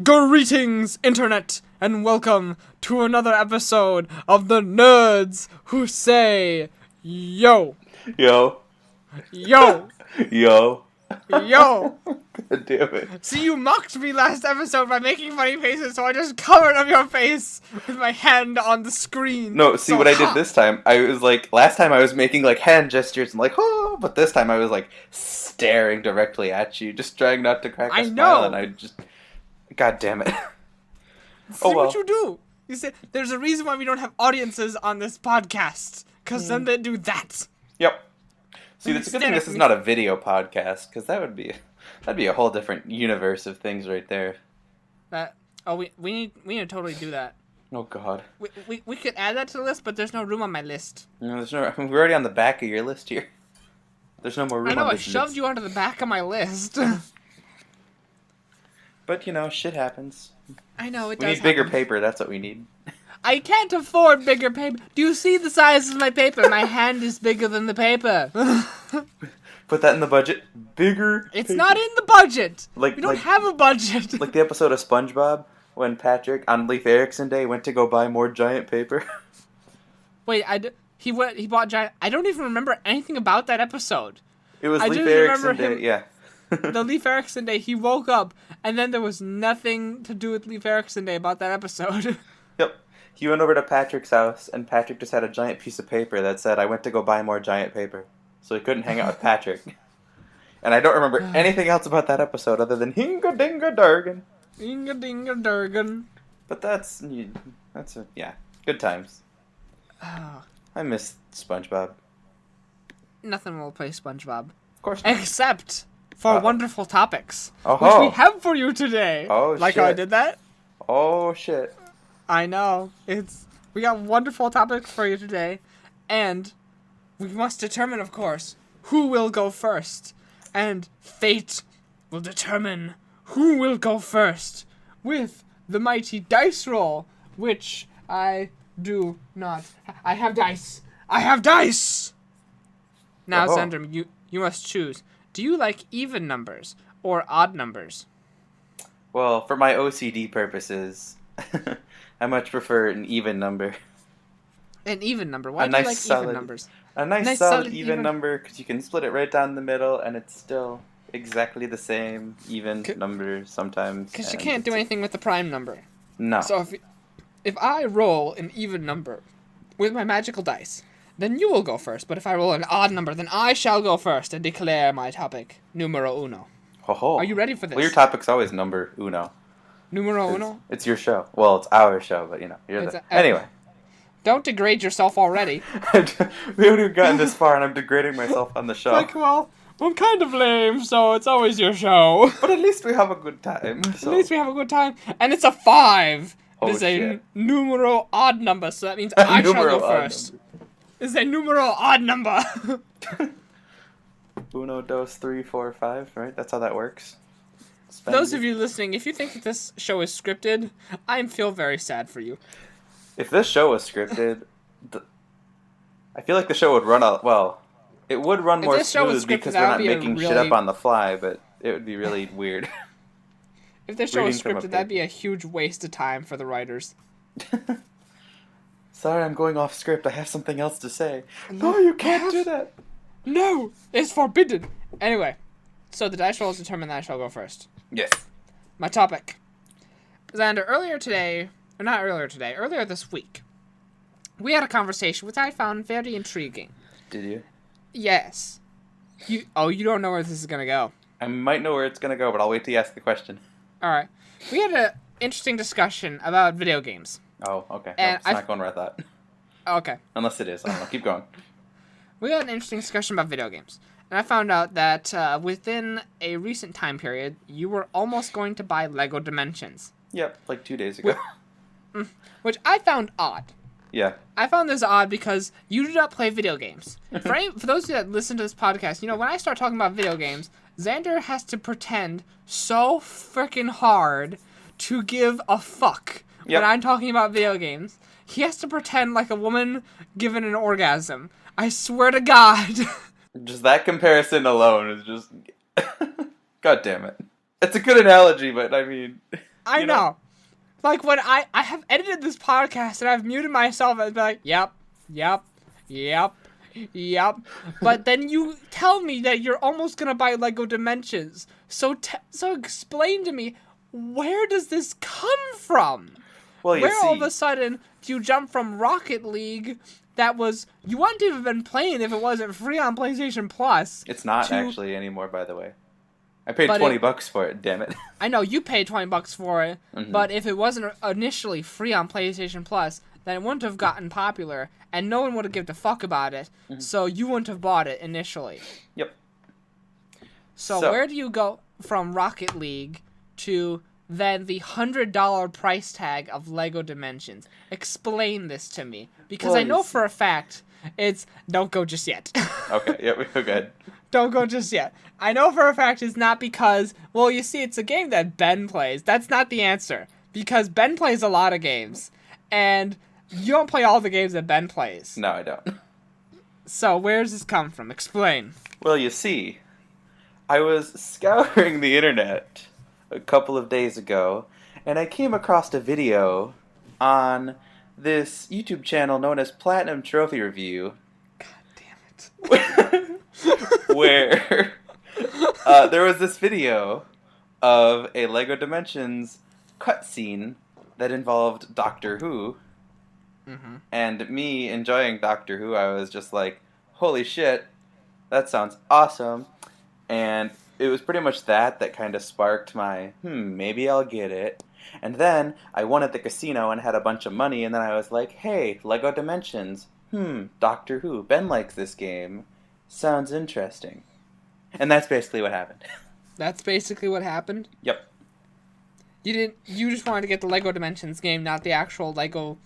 Greetings, Internet, and welcome to another episode of the Nerds Who Say Yo. Yo. Yo. Yo. Yo. God damn it. See, you mocked me last episode by making funny faces, so I just covered up your face with my hand on the screen. No, see so what I did this time? I was like, last time I was making like hand gestures and like, oh, but this time I was like staring directly at you, just trying not to crack a smile, and I just, god damn it. See what you do. You say, there's a reason why we don't have audiences on this podcast, because then they do that. Yep. See, it's a good thing this is not a video podcast, because that'd be a whole different universe of things right there. We need to totally do that. Oh god. We could add that to the list, but there's no room on my list. No, there's no. We're already on the back of your list here. There's no more room. I know. On I this shoved list. you onto the back of my list. But you know, shit happens. I know it We does. need bigger paper. That's what we need. I can't afford bigger paper. Do you see the size of my paper? My hand is bigger than the paper. Put that in the budget. Bigger. It's paper. not in the budget. Like we don't have a budget. Like the episode of SpongeBob when Patrick on Leif Erikson Day went to go buy more giant paper. Wait, he bought giant. I don't even remember anything about that episode. It was I Leif just Erikson remember Day. Yeah. The Leif Erikson Day. He woke up, and then there was nothing to do with Leif Erikson Day about that episode. Yep. He went over to Patrick's house, and Patrick just had a giant piece of paper that said, "I went to go buy more giant paper." So he couldn't hang out with Patrick. And I don't remember anything else about that episode other than Hinga Dinga Dargan. Inga dinga durgan. But that's good times. Oh, I miss SpongeBob. nothing will replace SpongeBob. Of course not. Except for wonderful topics, which Oh-ho. we have for you today. Oh, like how I shit. did that? Oh, shit. I know. We got wonderful topics for you today, and we must determine, of course, who will go first. And fate will determine who will go first with the mighty dice roll, which I do not. I have dice. I have dice! Now, Oh-ho. Zander, you must choose. Do you like even numbers or odd numbers? Well, for my OCD purposes, I much prefer an even number. An even number. Why A do you nice like solid- even numbers? A nice, Nice, solid, solid, even even- number, because you can split it right down the middle, and it's still exactly the same even number sometimes. Because you and can't do it's- anything with the prime number. No. So if I roll an even number with my magical dice, then you will go first. But if I roll an odd number, then I shall go first and declare my topic, numero uno. Ho-ho. Are you ready for this? Well, your topic's always number uno. Numero 'cause uno? It's your show. Well, it's our show, but you're It's the... a- Anyway. Don't degrade yourself already. We haven't even gotten this far, and I'm degrading myself on the show. Like, well, I'm kind of lame, so it's always your show. But at least we have a good time. So. At least we have a good time. And it's a 5. Oh, It is a shit. numero odd number, so that means I shall Numero go odd first. It's a numero odd number. Uno, dos, 3, 4, 5, right? That's how that works. Those of you listening, if you think that this show is scripted, I feel very sad for you. If this show was scripted, I feel like the show would run out. Well, it would run If more this show was smooth scripted, because that we're would not be a making shit really- up on the fly, but it would be really weird. If this show was Reading from a scripted, that'd be a huge waste of time for the writers. Sorry, I'm going off script. I have something else to say. No, you can't do that. No, it's forbidden. Anyway, so the dice rolls determine that I shall go first. Yes. My topic. Zander, earlier this week, we had a conversation which I found very intriguing. Did you? Yes. You don't know where this is gonna go. I might know where it's gonna go, but I'll wait till you ask the question. Alright. We had an interesting discussion about video games. Oh, okay. And No, it's not going where I thought. Okay. Unless it is. I don't know. Keep going. We had an interesting discussion about video games. And I found out that within a recent time period, you were almost going to buy Lego Dimensions. Yep, like 2 days ago. Which I found odd. Yeah. I found this odd because you do not play video games. For those of you that listen to this podcast, when I start talking about video games, Zander has to pretend so freaking hard to give a fuck when I'm talking about video games. He has to pretend like a woman given an orgasm. I swear to God. Just that comparison alone is just... God damn it. It's a good analogy, but I mean... I know. Like, when I have edited this podcast and I've muted myself and been like, yep. But then you tell me that you're almost going to buy Lego Dimensions. So explain to me, where does this come from? Well, you Where see, all of a sudden do you jump from Rocket League that was, you wouldn't even been playing if it wasn't free on PlayStation Plus. it's not actually anymore, by the way. I paid $20 for it, damn it. I know, you paid $20 for it, but if it wasn't initially free on PlayStation Plus, then it wouldn't have gotten popular, and no one would have given a fuck about it, so you wouldn't have bought it initially. Yep. So where do you go from Rocket League to then the $100 price tag of Lego Dimensions? Explain this to me, because I know for a fact it's... Don't go just yet. Okay, yeah, we're good. Don't go just yet. I know for a fact it's not because, well, you see, it's a game that Ben plays. That's not the answer. Because Ben plays a lot of games. And you don't play all the games that Ben plays. No, I don't. So, where does this come from? Explain. Well, you see, I was scouring the internet a couple of days ago, and I came across a video on this YouTube channel known as Platinum Trophy Review. God damn it. Where there was this video of a Lego Dimensions cutscene that involved Doctor Who. And me enjoying Doctor Who, I was just like, holy shit, that sounds awesome. And it was pretty much that kind of sparked my, maybe I'll get it. And then I won at the casino and had a bunch of money, and then I was like, hey, Lego Dimensions. Doctor Who. Ben likes this game. Sounds interesting. And that's basically what happened. That's basically what happened? Yep. You just wanted to get the Lego Dimensions game, not the actual Lego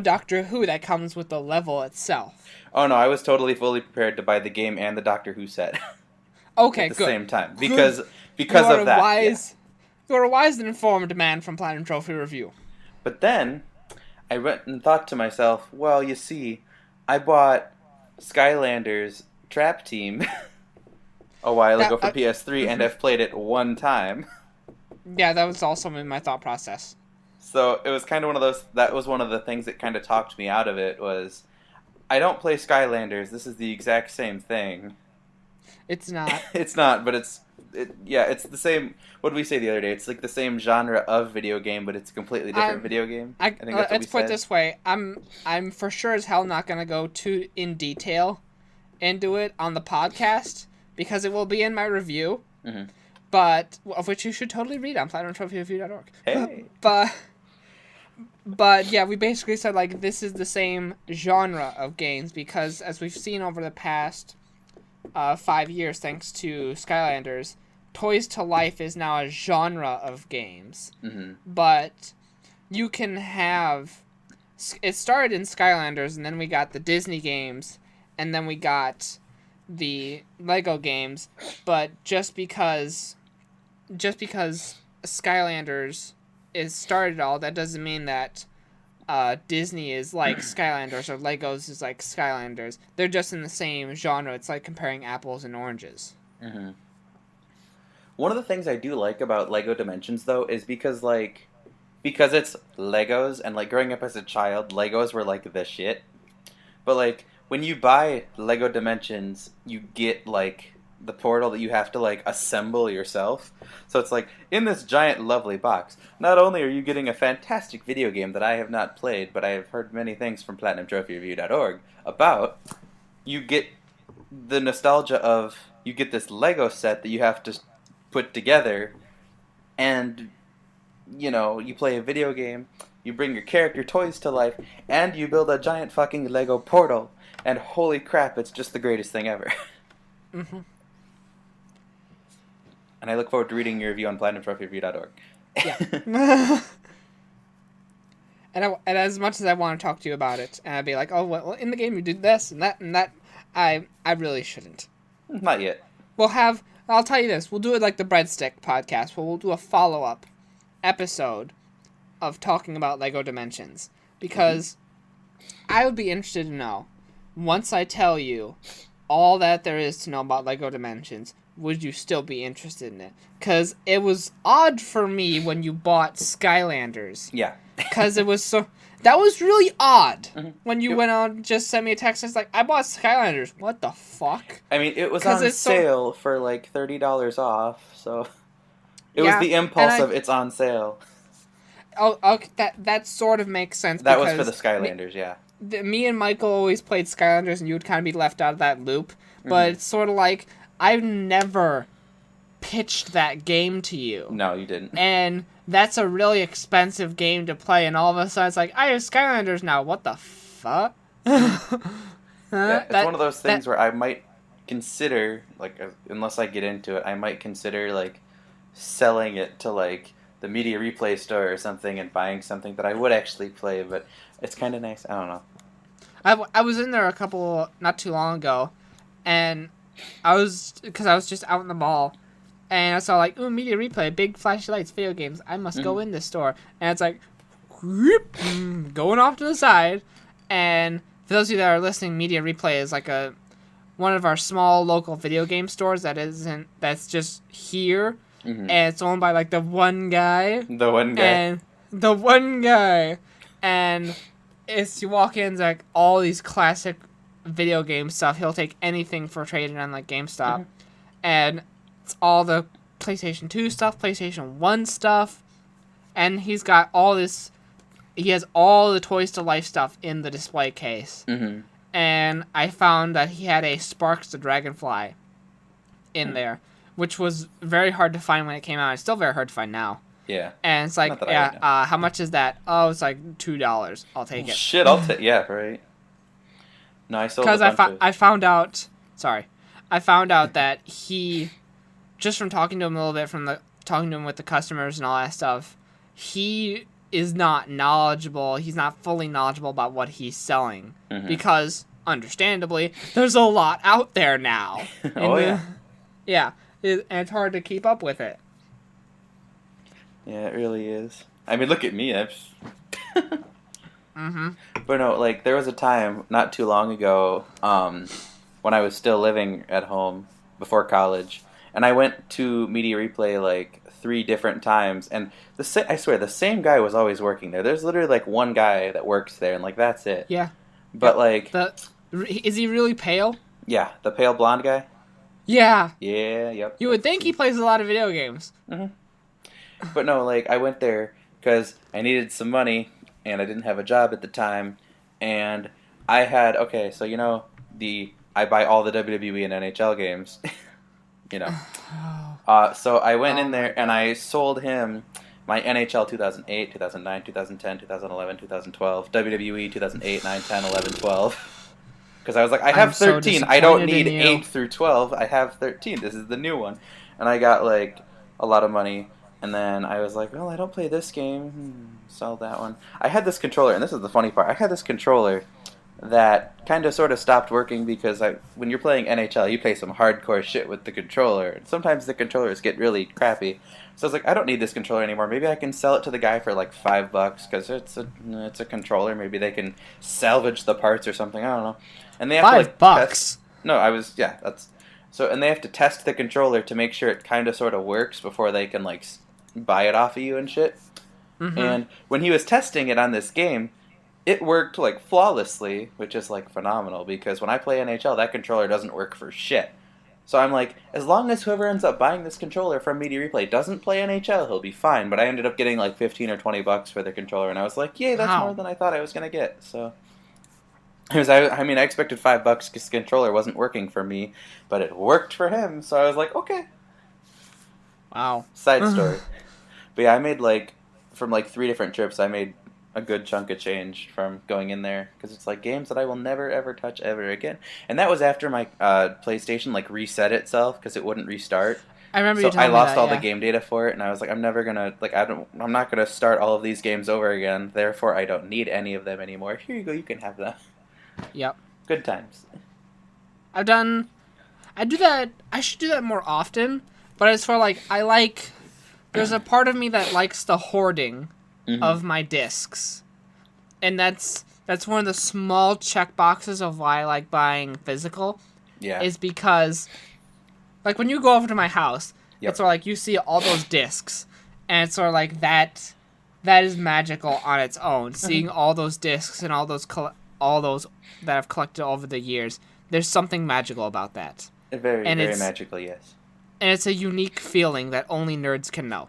Doctor Who that comes with the level itself. Oh no, I was totally fully prepared to buy the game and the Doctor Who set. Okay, at the good. same time. Because of that. You're a wise and informed man from Platinum Trophy Review. But then, I went and thought to myself, well, you see, I bought Skylanders Trap Team a while ago for PS3, and I've played it one time. Yeah, that was also in my thought process. So it was kind of one of those, that was one of the things that kind of talked me out of it, was, I don't play Skylanders, this is the exact same thing. It's not. It's not, but it's the same, what did we say the other day? It's like the same genre of video game, but it's a completely different video game. I think that's what let's we put it said. this way, I'm for sure as hell not going to go too in detail into it on the podcast, because it will be in my review, but of which you should totally read on platinumtrophyreview.org. Hey. But yeah, we basically said like this is the same genre of games, because as we've seen over the past 5 years, thanks to Skylanders, Toys to Life is now a genre of games. But you can have... It started in Skylanders, and then we got the Disney games, and then we got the Lego games, but just because Skylanders is started all, that doesn't mean that Disney is like Skylanders or Legos is like Skylanders. They're just in the same genre. It's like comparing apples and oranges. One of the things I do like about Lego Dimensions, though, is because it's Legos, and like growing up as a child, Legos were like the shit. But like when you buy Lego Dimensions, you get like the portal that you have to like assemble yourself. So it's like in this giant lovely box, not only are you getting a fantastic video game that I have not played, but I have heard many things from PlatinumTrophyReview.org about, you get the nostalgia of, you get this Lego set that you have to put together, and you know, you play a video game, you bring your character toys to life, and you build a giant fucking Lego portal, and holy crap, it's just the greatest thing ever. And I look forward to reading your review on PlatinumTrophyReview.org. Yeah. And as much as I want to talk to you about it, and I'd be like, oh, well, in the game you did this and that, I really shouldn't. Not yet. I'll tell you this, we'll do it like the Breadstick podcast, where we'll do a follow-up episode of talking about Lego Dimensions. Because I would be interested to know, once I tell you all that there is to know about Lego Dimensions, would you still be interested in it? Because it was odd for me when you bought Skylanders. Yeah. Because it was so... That was really odd. Mm-hmm. When you went on, just sent me a text, it's like, I bought Skylanders. What the fuck? I mean, it was on sale for like $30 off, so... It was the impulse of it's on sale. Oh, okay, that sort of makes sense. That was for the Skylanders, yeah. Me and Michael always played Skylanders, and you would kind of be left out of that loop. But it's sort of like, I've never pitched that game to you. No, you didn't. And that's a really expensive game to play, and all of a sudden it's like, I have Skylanders now. What the fuck? Yeah, it's one of those things where I might consider, like, unless I get into it, I might consider, like, selling it to, like, the Media Replay store or something and buying something that I would actually play, but it's kind of nice. I don't know. I was in there not too long ago, and because I was just out in the mall, and I saw, like, ooh, Media Replay, big flashy lights, video games, I must go in this store. And it's like, whoop, going off to the side. And for those of you that are listening, Media Replay is like one of our small local video game stores that's just here. Mm-hmm. And it's owned by, like, the one guy. The one guy. And it's, you walk in, it's like all these classic video game stuff. He'll take anything for trading on, like, GameStop. Mm-hmm. And it's all the PlayStation 2 stuff, PlayStation 1 stuff. And he's got he has all the Toys to Life stuff in the display case. Mm-hmm. And I found that he had a Sparks the Dragonfly in there, which was very hard to find when it came out. It's still very hard to find now. Yeah. And it's like, how much is that? Oh, it's like $2. I'll take it. Shit, I'll take, yeah, right. No, I sold I found out that he, just from talking to him a little bit, talking to him with the customers and all that stuff, he is not knowledgeable. He's not fully knowledgeable about what he's selling. Mm-hmm. Because, understandably, there's a lot out there now. Yeah. Yeah. And it's hard to keep up with it. Yeah, it really is. I mean, look at me. Mm-hmm. But no, like, there was a time not too long ago when I was still living at home before college, and I went to Media Replay like 3 different times, and I swear, the same guy was always working there. There's literally like one guy that works there, and like, that's it. Yeah. But like... Is he really pale? Yeah, the pale blonde guy. Yeah. Yeah, yep. You would think he plays a lot of video games. Mm-hmm. But no, like, I went there because I needed some money, and I didn't have a job at the time, and I had, okay, so, you know, I buy all the WWE and NHL games, you know. So I went in there, and I sold him my NHL 2008, 2009, 2010, 2011, 2012, WWE 2008, 9, 10, 11, 12. Because I was like, I have 13. I don't need 8 through 12. I have 13. This is the new one. And I got, like, a lot of money. And then I was like, well, I don't play this game. Sell that one. I had this controller, and this is the funny part. I had this controller that kind of sort of stopped working because when you're playing NHL, you play some hardcore shit with the controller. And sometimes the controllers get really crappy. So I was like, I don't need this controller anymore. Maybe I can sell it to the guy for like $5 because it's a controller. Maybe they can salvage the parts or something. I don't know. And they have to, like, $5? No, that's... So, and they have to test the controller to make sure it kind of sort of works before they can, like, buy it off of you and shit. Mm-hmm. And when he was testing it on this game, it worked, like, flawlessly, which is, like, phenomenal, because when I play NHL, that controller doesn't work for shit. So I'm like, as long as whoever ends up buying this controller from Media Replay doesn't play NHL, he'll be fine. But I ended up getting, like, $15 or $20 for the controller, and I was like, yay, that's more than I thought I was going to get, so... I expected $5 because the controller wasn't working for me, but it worked for him, so I was like, okay. Wow. Side story. But yeah, I made, like, from, like, 3 different trips, I made a good chunk of change from going in there, because it's, like, games that I will never, ever touch ever again. And that was after my PlayStation, like, reset itself, because it wouldn't restart. I remember you telling me I lost that, all the game data for it, and I was like, I'm never gonna, like, I'm not gonna start all of these games over again, therefore I don't need any of them anymore. Here you go, you can have them. Yep. Good times. I do that. I should do that more often, but it's for, like, there's a part of me that likes the hoarding of my discs. And that's one of the small check boxes of why I like buying physical. Yeah. Is because, like when you go over to my house, Yep. it's sort of like you see all those discs, and it's sort of like that is magical on its own. Seeing all those discs and all those that I've collected over the years, there's something magical about that. Very magical, yes. And it's a unique feeling that only nerds can know.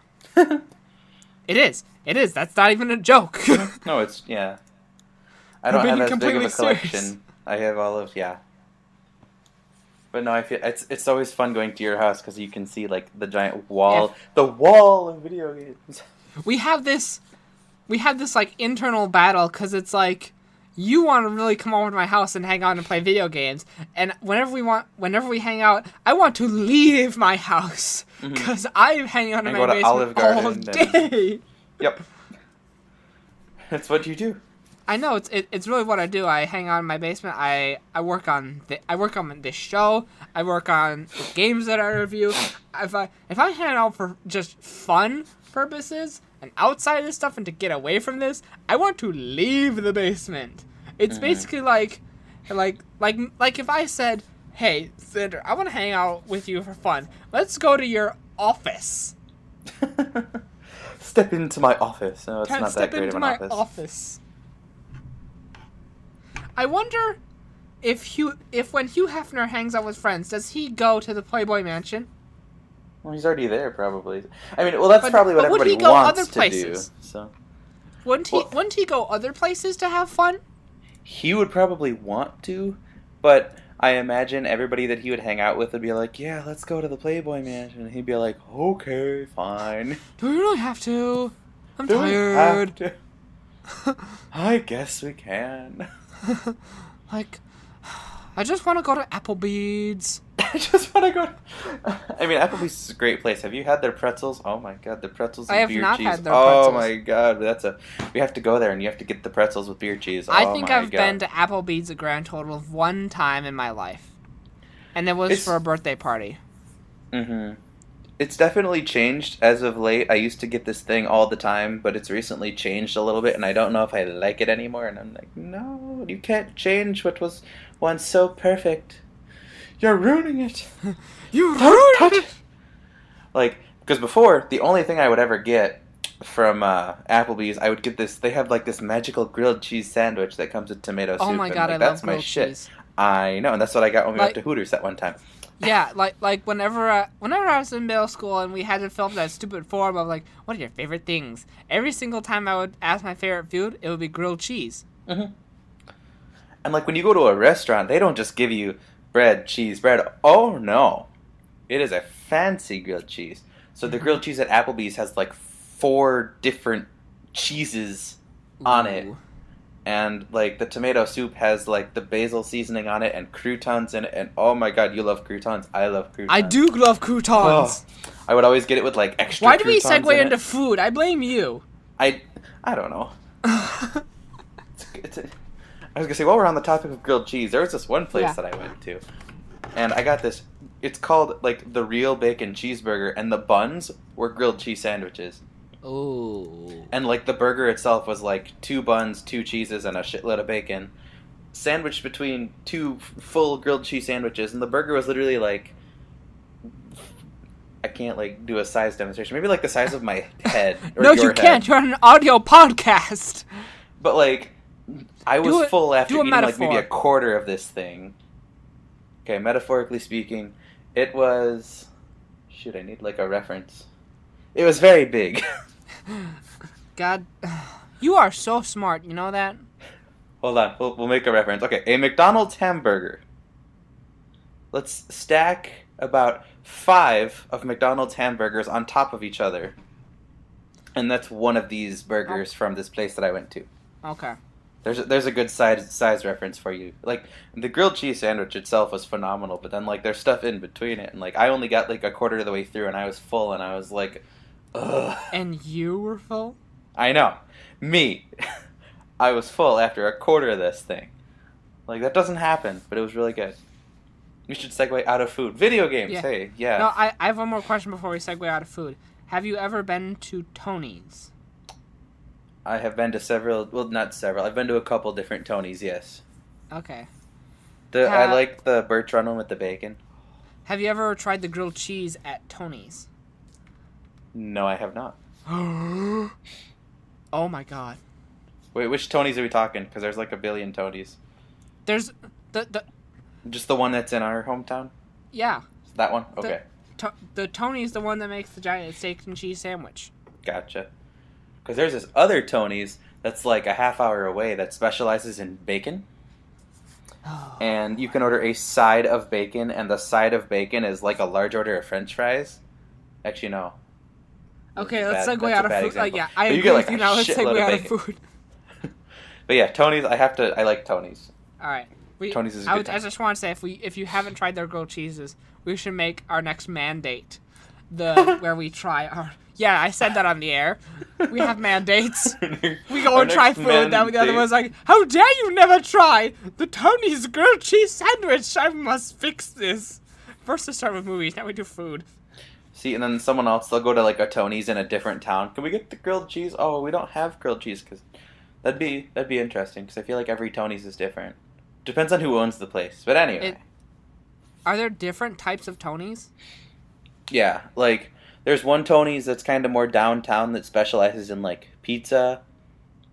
It is. That's not even a joke. No, it's, yeah. I don't have as big of a collection. Serious. I have all of, yeah. But no, I feel it's always fun going to your house because you can see like the giant wall, the wall of video games. We have this like internal battle because it's like you want to really come over to my house and hang out and play video games, and whenever we hang out, I want to leave my house because I'm hanging out in my basement all day. Yep, that's what you do. I know it's really what I do. I hang out in my basement. I work on this show. I work on the games that I review. If I hang out for just fun purposes and outside of this stuff and to get away from this, I want to leave the basement. It's basically like if I said, "Hey, Zander, I want to hang out with you for fun. Let's go to your office." Step into my office. No, it's not that great of an office. Step into my office. I wonder if when Hugh Hefner hangs out with friends, does he go to the Playboy Mansion? Well, he's already there, probably. I mean, well, that's probably what everybody wants to do. So, wouldn't he go other places to have fun? He would probably want to, but I imagine everybody that he would hang out with would be like, "Yeah, let's go to the Playboy Mansion." And he'd be like, "Okay, fine." Do we really have to? I'm Do tired. We have to? I guess we can. Like, I just want to go to Applebee's. I just want to go. I mean, Applebee's is a great place. Have you had their pretzels? Oh my god, the pretzels and beer cheese. I have not had their pretzels. Oh my god, we have to go there and you have to get the pretzels with beer cheese. I think I've been to Applebee's a grand total of one time in my life, and it was for a birthday party. It's definitely changed as of late. I used to get this thing all the time, but it's recently changed a little bit, and I don't know if I like it anymore. And I'm like, no, you can't change what was once so perfect. You're ruining it. You ruined it. Like, because before, the only thing I would ever get from Applebee's, I would get this. They have like this magical grilled cheese sandwich that comes with tomato soup. Oh my god, and, I that's love grilled my shit. cheese. I know, and that's what I got when we went to Hooters that one time. Yeah, like whenever I was in middle school and we had to fill up that stupid form of like, what are your favorite things? Every single time I would ask my favorite food, it would be grilled cheese. And like when you go to a restaurant, they don't just give you bread. Oh no, it is a fancy grilled cheese. So the grilled cheese at Applebee's has like 4 different cheeses on it. And, like, the tomato soup has, like, the basil seasoning on it and croutons in it. And, oh, my God, you love croutons. I love croutons. I do love croutons. Oh, I would always get it with, like, extra Why croutons. Why do we segue into food? I blame you. I don't know. I was going to say, while we're on the topic of grilled cheese, there was this one place that I went to. And I got this. It's called, like, the Real Bacon Cheeseburger. And the buns were grilled cheese sandwiches. Oh. And, like, the burger itself was, like, 2 buns, 2 cheeses, and a shitload of bacon. Sandwiched between 2 full grilled cheese sandwiches. And the burger was literally, like... I can't, like, do a size demonstration. Maybe, like, the size of my head. Or no, you can't. You're on an audio podcast. But, like, I was full after eating, like, maybe a quarter of this thing. Okay, metaphorically speaking, it was... Shoot, I need, like, a reference. It was very big. God, you are so smart, you know that? Hold on, we'll make a reference. Okay, a McDonald's hamburger. Let's stack about 5 of McDonald's hamburgers on top of each other. And that's one of these burgers from this place that I went to. Okay. There's a good size reference for you. Like, the grilled cheese sandwich itself was phenomenal, but then, like, there's stuff in between it. And, like, I only got, like, a quarter of the way through, and I was full, and I was like... Ugh. And you were full? I know. Me. I was full after a quarter of this thing. Like, that doesn't happen, but it was really good. We should segue out of food. Video games, hey, yeah. No, I have one more question before we segue out of food. Have you ever been to Tony's? I have been to several, well, not several. I've been to a couple different Tony's, yes. Okay. I like the Birch Run one with the bacon. Have you ever tried the grilled cheese at Tony's? No, I have not. Oh my god. Wait, which Tonys are we talking? Because there's like a billion Tonys. There's the Just the one that's in our hometown? yeah. That one? Okay. The Tony's the one that makes the giant steak and cheese sandwich. Gotcha. Because there's this other Tony's that's like a half hour away that specializes in bacon. And you can order a side of bacon, and the side of bacon is like a large order of French fries. Actually, no. Okay, let's segue out of food. Yeah, I But agree with you now. Let's segue out of food. But yeah, Tony's. I like Tony's. All right. Tony's is a good time. I just want to say, if you haven't tried their grilled cheeses, we should make our next mandate, where we try our. Yeah, I said that on the air. We have mandates. We go and try food. That the other one's like, how dare you never try the Tony's grilled cheese sandwich? I must fix this. First to start with movies, now we do food. See, and then someone else, they'll go to like a Tony's in a different town. Can we get the grilled cheese? Oh, we don't have grilled cheese because that'd be interesting because I feel like every Tony's is different. Depends on who owns the place. But anyway. Are there different types of Tony's? Yeah, like there's one Tony's that's kind of more downtown that specializes in like pizza.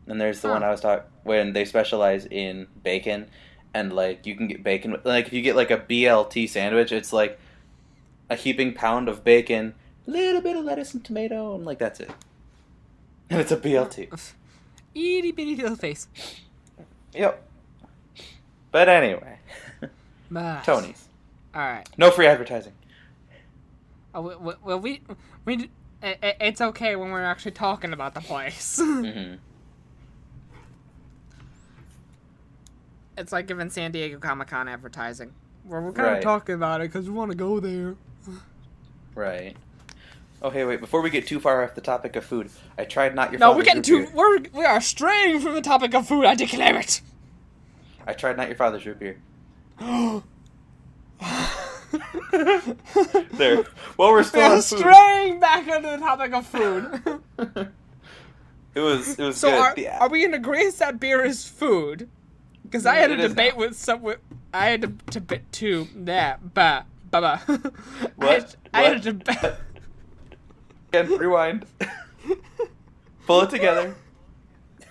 And there's the one I was talking when they specialize in bacon. And like you can get bacon, like if you get like a BLT sandwich, it's like a heaping pound of bacon, a little bit of lettuce and tomato, and like that's it. And it's a BLT. Itty bitty little face. Yep. But anyway, Tony's. All right. No free advertising. Oh, well, it's okay when we're actually talking about the place. Mm-hmm. It's like giving San Diego Comic-Con advertising, where we're kind of talking about it because we want to go there. Right. Oh, hey, wait! Before we get too far off the topic of food, I tried not your. No, father's we're getting root beer. We are straying from the topic of food. I declare it. I tried not your father's root beer. There. Well, we're still on food. Straying back into the topic of food. It was so good. Are we in agreement that beer is food? Because I had a debate with someone. I had a debate too. What? I had a debate. Again, rewind. Pull it together.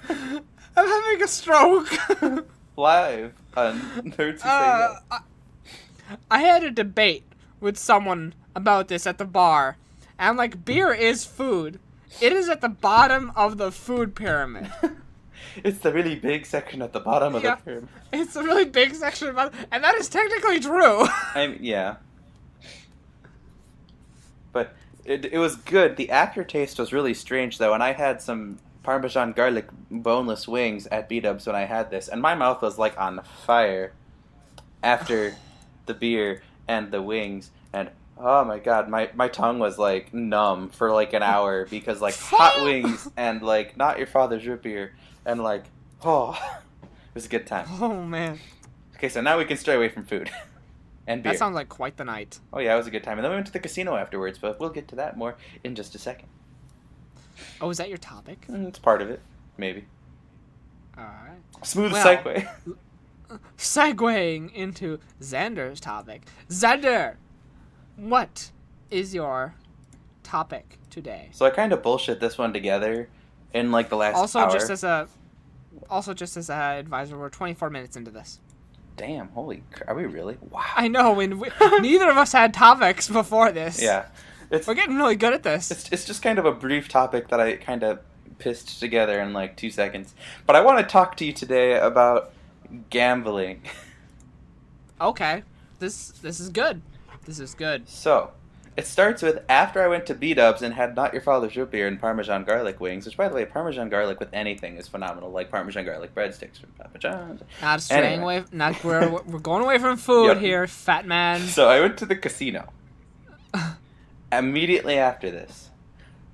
I'm having a stroke. Live on Nerds Who Say Yes. I had a debate with someone about this at the bar. And I'm like, beer is food. It is at the bottom of the food pyramid. It's the really big section at the bottom of the pyramid. It's a really big section of the, and that is technically true. Yeah. But it was good. The aftertaste was really strange, though, and I had some Parmesan garlic boneless wings at B-Dubs when I had this, and my mouth was, like, on fire after the beer and the wings, and oh my god, my tongue was, like, numb for, like, an hour because, like, hot wings and, like, not your father's root beer, and, like, oh, it was a good time. Oh, man. Okay, so now we can stray away from food. And beer. That sounds like quite the night. Oh yeah, it was a good time. And then we went to the casino afterwards, but we'll get to that more in just a second. Oh, is that your topic? It's part of it, maybe. Alright. Smooth segue. Segueing into Zander's topic. Zander, what is your topic today? So I kind of bullshit this one together in like the last hour. Just as a advisor, we're 24 minutes into this. Damn, holy crap, are we really? Wow. I know, and neither of us had topics before this. Yeah. We're getting really good at this. It's just kind of a brief topic that I kind of pissed together in like 2 seconds. But I want to talk to you today about gambling. Okay. This is good. This is good. So, it starts with after I went to B-Dubs and had Not Your Father's Root Beer and Parmesan garlic wings, which, by the way, Parmesan garlic with anything is phenomenal, like Parmesan garlic breadsticks from Papa John's. Not straying away. We're going away from food here, fat man. So I went to the casino. Immediately after this,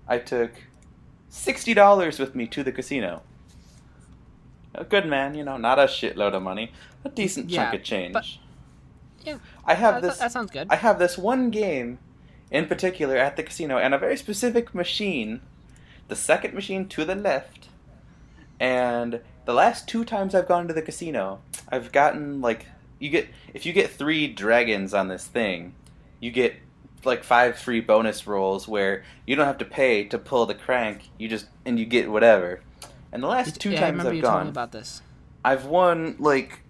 I took $60 with me to the casino. A good man, not a shitload of money, a decent chunk of change. But, yeah, that sounds good. I have this one game in particular at the casino, and a very specific machine, the second machine to the left, and the last 2 times I've gone to the casino, I've gotten, like, if you get 3 dragons on this thing, you get like 5 free bonus rolls where you don't have to pay to pull the crank. You get whatever. And the last two I times remember I've you told me gone, about this. I've won like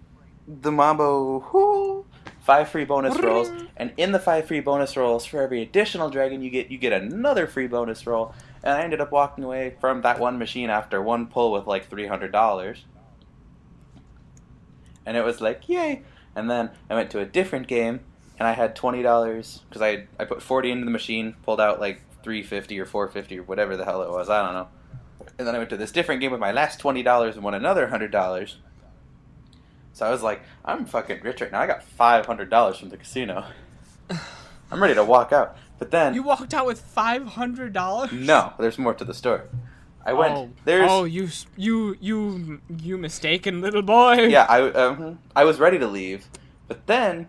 the Mambo 5 free bonus rolls, and in the 5 free bonus rolls, for every additional dragon you get another free bonus roll. And I ended up walking away from that one machine after one pull with like $300. And it was like, yay! And then I went to a different game, and I had $20 because I put 40 into the machine, pulled out like 350 or 450 or whatever the hell it was, I don't know. And then I went to this different game with my last $20 and won another $100. So I was like, I'm fucking rich right now. I got $500 from the casino. I'm ready to walk out. But then You walked out with $500? no, there's more to the story. I went. You mistaken little boy. Yeah, I was ready to leave, but then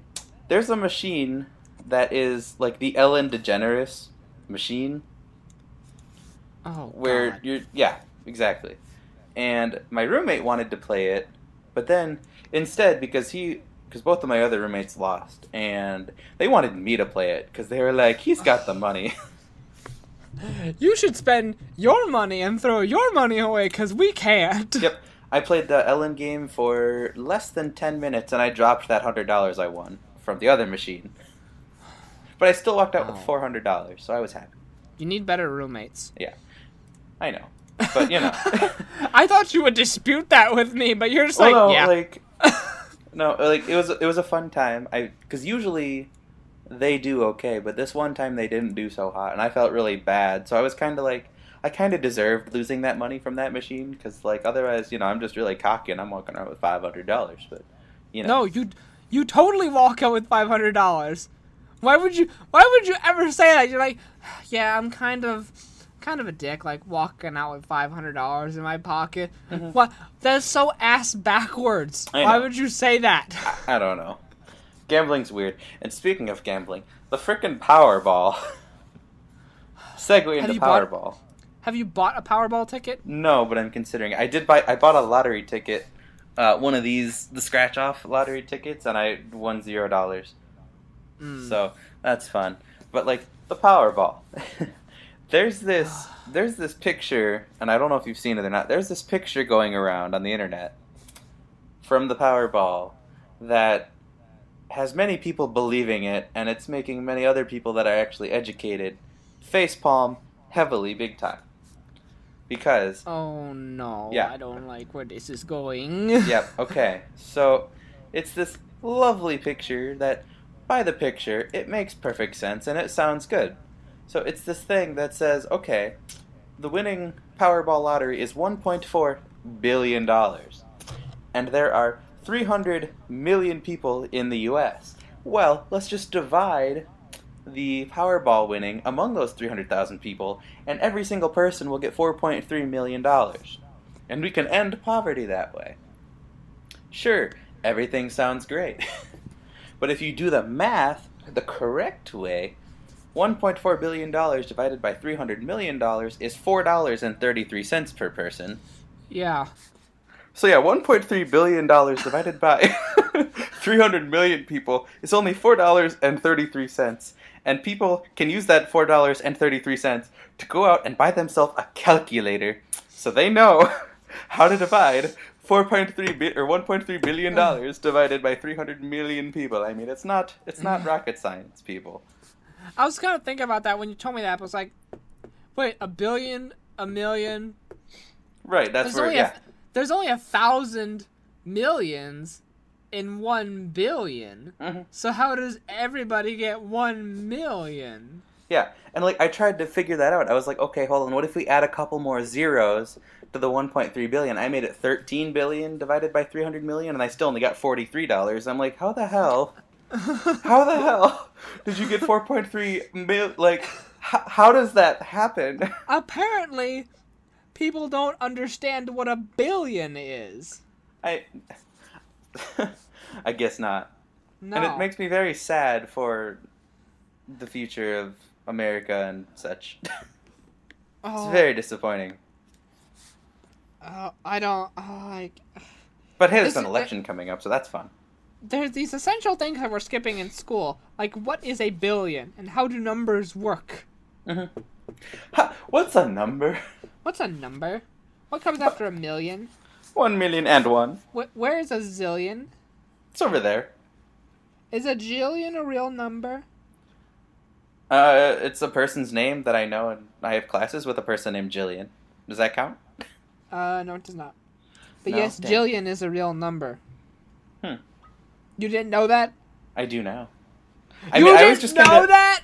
there's a machine that is like the Ellen DeGeneres machine. Oh, where God. exactly. And my roommate wanted to play it, but then instead because both of my other roommates lost, and they wanted me to play it because they were like, he's got the money. You should spend your money and throw your money away because we can't. Yep. I played the Ellen game for less than 10 minutes, and I dropped that $100 I won from the other machine. But I still walked out with $400, so I was happy. You need better roommates. Yeah. I know. But, you know. I thought you would dispute that with me, but you're just No, like, it was a fun time. Because usually they do okay, but this one time they didn't do so hot, and I felt really bad. So I was kind of like, I kind of deserved losing that money from that machine, because like otherwise, I'm just really cocky and I'm walking around with $500. But No, you totally walk out with $500. Why would you ever say that? You're like, yeah, I'm kind of a dick, like walking out with $500 in my pocket. Mm-hmm. What? That's so ass backwards. Why would you say that? I don't know. Gambling's weird. And speaking of gambling, the frickin' Powerball. Segue into Powerball. Have you bought a Powerball ticket? No, but I'm considering. I bought a lottery ticket, one of these, the scratch-off lottery tickets, and I won $0. So that's fun. But like the Powerball, there's this picture, and I don't know if you've seen it or not. There's this picture going around on the internet from the Powerball that has many people believing it, and it's making many other people that are actually educated facepalm heavily, big time. Because oh no, yeah. I don't like where this is going. Yep. Okay. So it's this lovely picture that, by the picture, it makes perfect sense and it sounds good. So it's this thing that says, okay, the winning Powerball lottery is $1.4 billion, and there are 300 million people in the U.S. Well, let's just divide the Powerball winning among those 300,000 people, and every single person will get $4.3 million. And we can end poverty that way. Sure, everything sounds great. But if you do the math the correct way, $1.4 billion divided by $300 million is $4.33 per person. Yeah. So yeah, $1.3 billion divided by 300 million people is only $4.33. And people can use that $4.33 to go out and buy themselves a calculator, so they know how to divide $1.3 billion divided by 300 million people. I mean, it's not rocket science, people. I was kind of thinking about that when you told me that. I was like, wait, a billion, a million. Right, that's where, yeah. There's only 1,000 millions in 1 billion. Mm-hmm. So how does everybody get 1 million? Yeah, and like I tried to figure that out. I was like, okay, hold on. What if we add a couple more zeros to the 1.3 billion? I made it 13 billion divided by 300 million, and I still only got $43. I'm like, how the hell? How the hell did you get 4.3 mil? Like, how does that happen? Apparently, people don't understand what a billion is. I guess not. No. And it makes me very sad for the future of America and such. It's very disappointing. I don't like. But hey, there's an election coming up, so that's fun. there's these essential things that we're skipping in school. Like, what is a billion, and how do numbers work? Mm-hmm. What's a number? What's a number? What comes after a million? 1,000,001. Where is a zillion? It's over there. Is a jillion a real number? It's a person's name that I know, and I have classes with a person named Jillian. Does that count? No, it does not. But No? yes, Damn. jillion is a real number. Hmm. You didn't know that? I do now. I was just know that?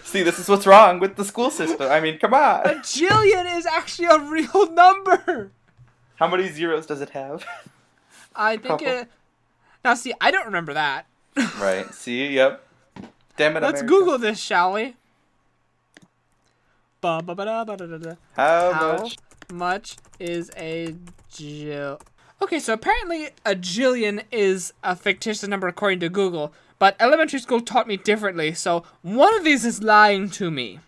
See, this is what's wrong with the school system. I mean, come A on. jillion is actually a real number. How many zeros does it have? I think Couple. it... Now, see, I don't remember that. Right. See, yep. Damn it, Let's America. Google this, shall we? Ba-ba-ba-da-ba-da-da-da. How much is a jill? Okay, so apparently a jillion is a fictitious number according to Google, but elementary school taught me differently, so one of these is lying to me.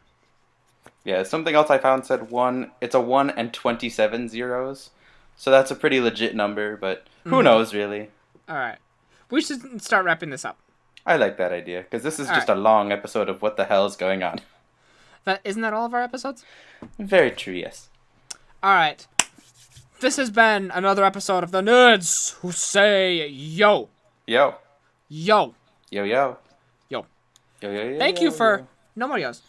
Yeah, something else I found said 1. It's a 1 and 27 zeros. So that's a pretty legit number, but who knows, really? Alright. We should start wrapping this up. I like that idea, because this is All just right. a long episode of what the hell is going on. Isn't that all of our episodes? Very true, yes. Alright. This has been another episode of the Nerds Who Say Yo. Yo. Yo. Yo, yo. Yo. Yo, yo, yo. Thank you for... No more yos.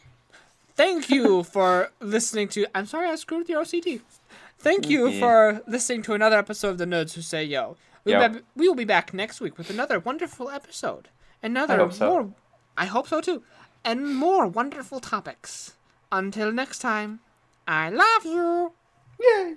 Thank you for listening to... I'm sorry I screwed with your OCD. Thank you for listening to another episode of the Nerds Who Say Yo. We will be back next week with another wonderful episode. Another I hope so. more... I hope so too. And more wonderful topics. Until next time, I love you. Yay.